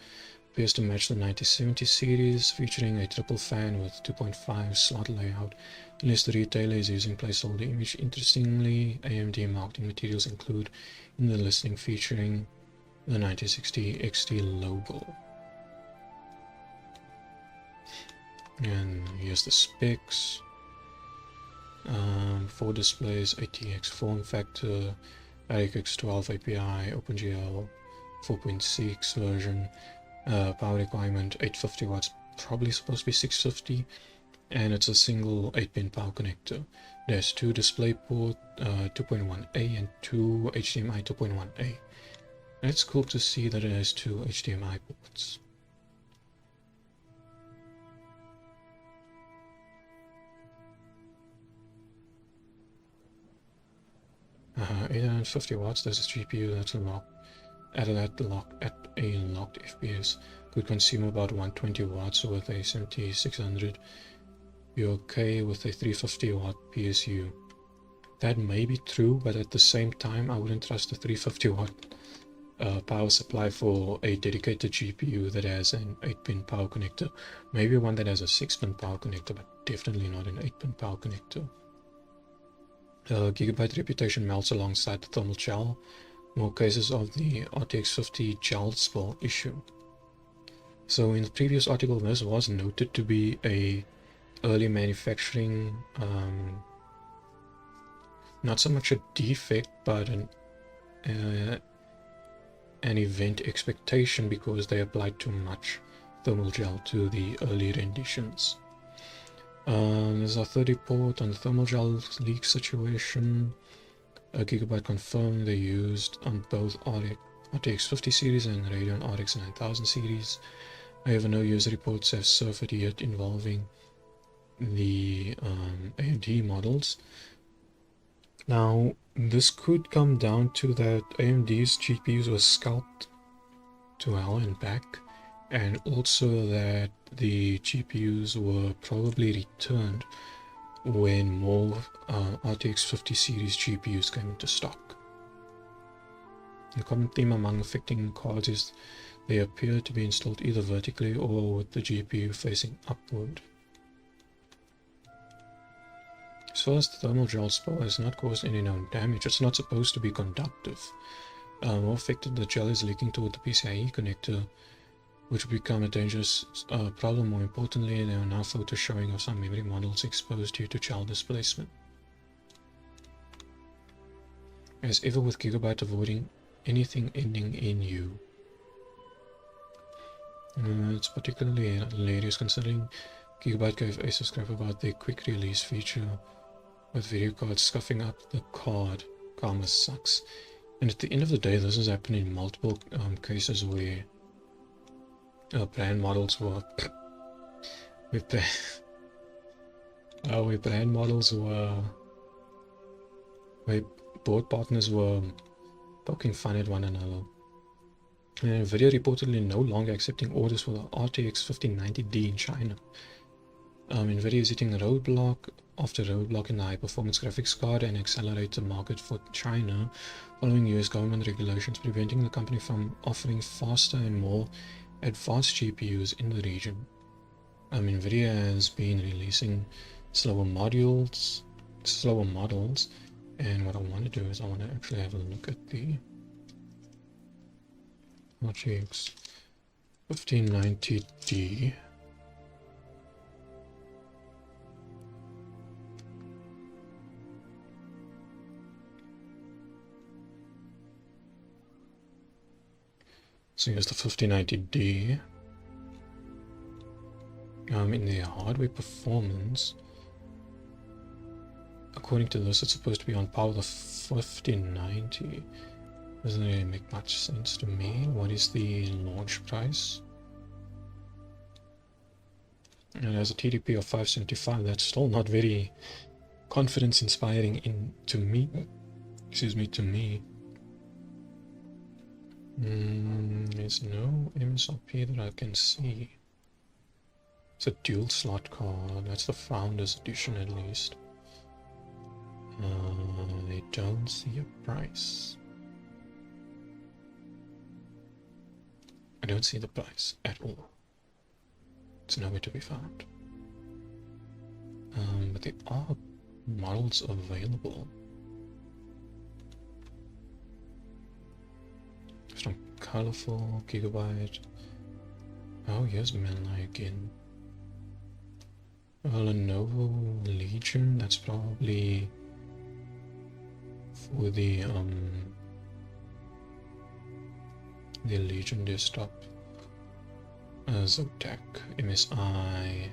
appears to match the 9070 series, featuring a triple fan with 2.5 slot layout, unless the retailer is using placeholder image. Interestingly, AMD marketing materials include in the listing featuring the 9060 XT logo. And here's the specs. 4 displays, ATX form factor, RTX 12 API, OpenGL 4.6 version, power requirement 850 watts, probably supposed to be 650, and it's a single 8-pin power connector. There's 2 display port, 2.1A and 2 HDMI 2.1A. And it's cool to see that it has 2 HDMI ports. Uh, 850 watts, there's a GPU that's locked at a locked FPS. Could consume about 120 watts with a 7600. You're okay with a 350 watt PSU. That may be true, but at the same time I wouldn't trust a 350 watt power supply for a dedicated GPU that has an 8-pin power connector. Maybe one that has a 6-pin power connector, but definitely not an 8-pin power connector. Gigabyte reputation melts alongside the thermal gel. More cases of the RTX 50 gel spill issue. So in the previous article, this was noted to be a early manufacturing, not so much a defect, but an event expectation because they applied too much thermal gel to the early renditions. There's our third report on the thermal gel leak situation. Gigabyte confirmed they used on both RTX 50 series and Radeon RX 9000 series. However, no user reports have surfaced yet involving the AMD models. Now, this could come down to that AMD's GPUs were scalped to hell and back, and also that the GPUs were probably returned when more RTX 50 series GPUs came into stock. The common theme among affecting cards is they appear to be installed either vertically or with the GPU facing upward. As far as the thermal gel spill has not caused any known damage, it's not supposed to be conductive. More affected, the gel is leaking toward the PCIe connector, which will become a dangerous problem. More importantly, there are now photos showing of some memory models exposed due to gel displacement. As ever with Gigabyte, avoiding anything ending in U. It's particularly hilarious considering Gigabyte gave Asus crap about their quick release feature with video cards scuffing up the card. Karma sucks. And at the end of the day, this has happened in multiple cases where brand models were where board partners were poking fun at one another. And Nvidia reportedly no longer accepting orders for the RTX 5090D in China. Nvidia is hitting a roadblock after roadblock in the high-performance graphics card and accelerate the market for China following US government regulations preventing the company from offering faster and more advanced GPUs in the region. Nvidia has been releasing slower models, and what I want to do is I want to actually have a look at the RTX 1590D. So here's the 1590D. In the hardware performance, according to this, it's supposed to be on par with the 1590. Doesn't really make much sense to me. What is the launch price? It has a TDP of 575. That's still not very confidence inspiring to me. To me. There's no MSRP that I can see. It's a dual slot card. That's the Founders Edition at least. I don't see a price. I don't see the price at all. It's nowhere to be found. But there are models available. Some colorful Gigabyte. Oh, here's MANLI again. Lenovo Legion. That's probably for the Legion desktop. Zotac, MSI.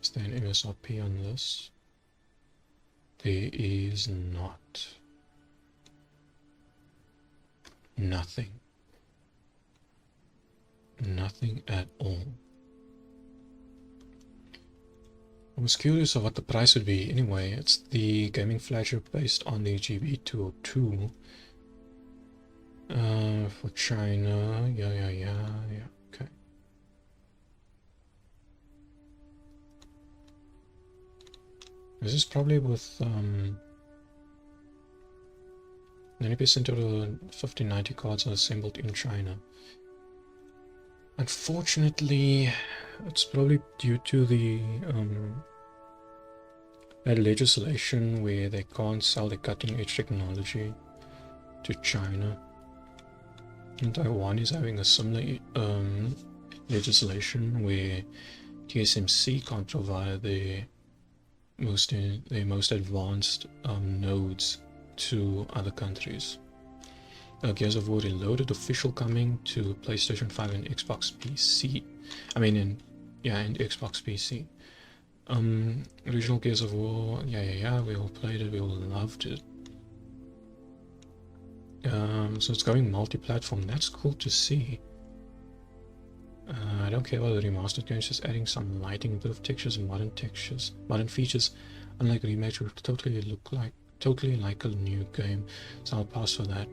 Is there an MSRP on this? There is not. Nothing. Nothing at all. I was curious of what the price would be. Anyway, it's the gaming flagship based on the GB202. For China. Yeah. Okay. This is probably with 90% of the 1590 cards are assembled in China. Unfortunately, it's probably due to the that legislation where they can't sell the cutting-edge technology to China. And Taiwan is having a similar legislation where TSMC can't provide their most advanced nodes to other countries. Gears of War Reloaded official coming to PlayStation 5 and Xbox PC. and Xbox PC. Original Gears of War, yeah, we all played it, we all loved it. So it's going multi-platform. That's cool to see. I don't care about the remastered games, just adding some lighting, a bit of textures, and modern features. Unlike remakes, would totally like a new game. So I'll pass for that.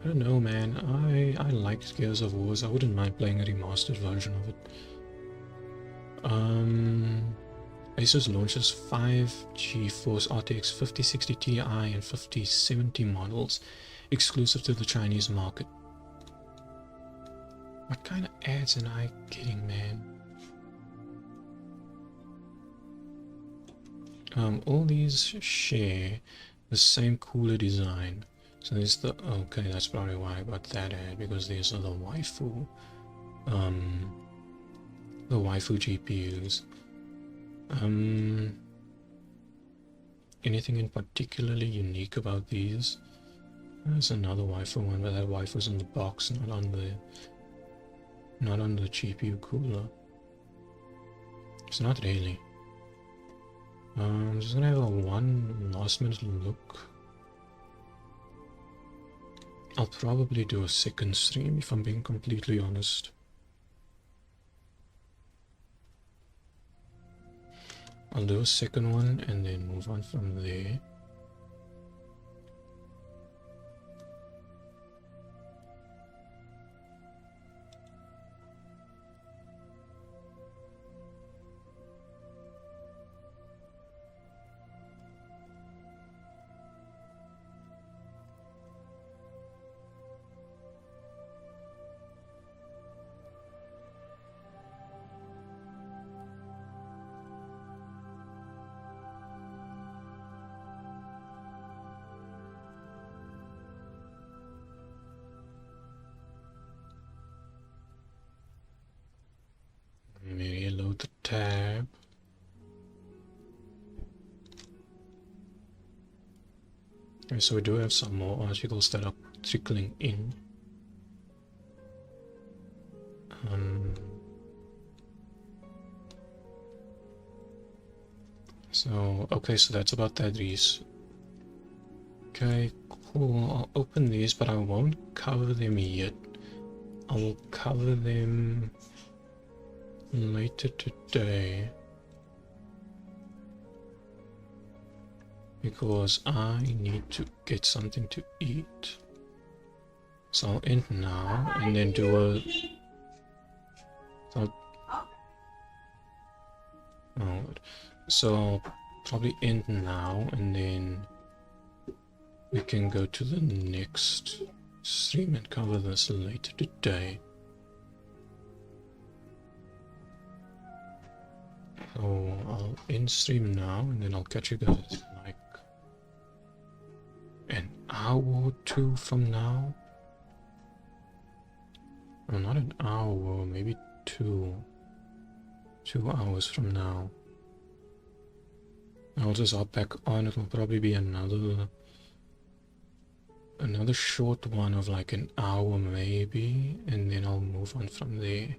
I don't know, man. I liked Gears of War. I wouldn't mind playing a remastered version of it. Asus launches 5 GeForce RTX 5060 Ti and 5070 models exclusive to the Chinese market. What kind of ads am I getting, man? All these share the same cooler design. So there's the, okay, that's probably why I got that ad, because these are the waifu GPUs. Anything in particularly unique about these? There's another waifu one, but that waifu's in the box, not on the GPU cooler. It's not really. I'm just gonna have a one last minute look. I'll probably do a second stream if I'm being completely honest. I'll do a second one and then move on from there. load the tab. Okay, so we do have some more articles that are trickling in. So, okay, so that's about that, these. Okay, cool. I'll open these, but I won't cover them yet. I will cover them later today. Because I need to get something to eat. So I'll end now and then do a... So I'll probably end now and then we can go to the next stream and cover this later today. So I'll end stream now and then I'll catch you guys in like an hour or two from now. No, not an hour, maybe 2 hours from now. I'll just hop back on. It will probably be another short one of like an hour maybe, and then I'll move on from there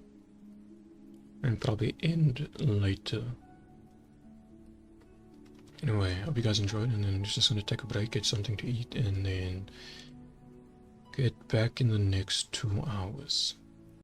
and probably end later. Anyway, hope you guys enjoyed, and then I'm just gonna take a break, get something to eat, and then get back in the next 2 hours.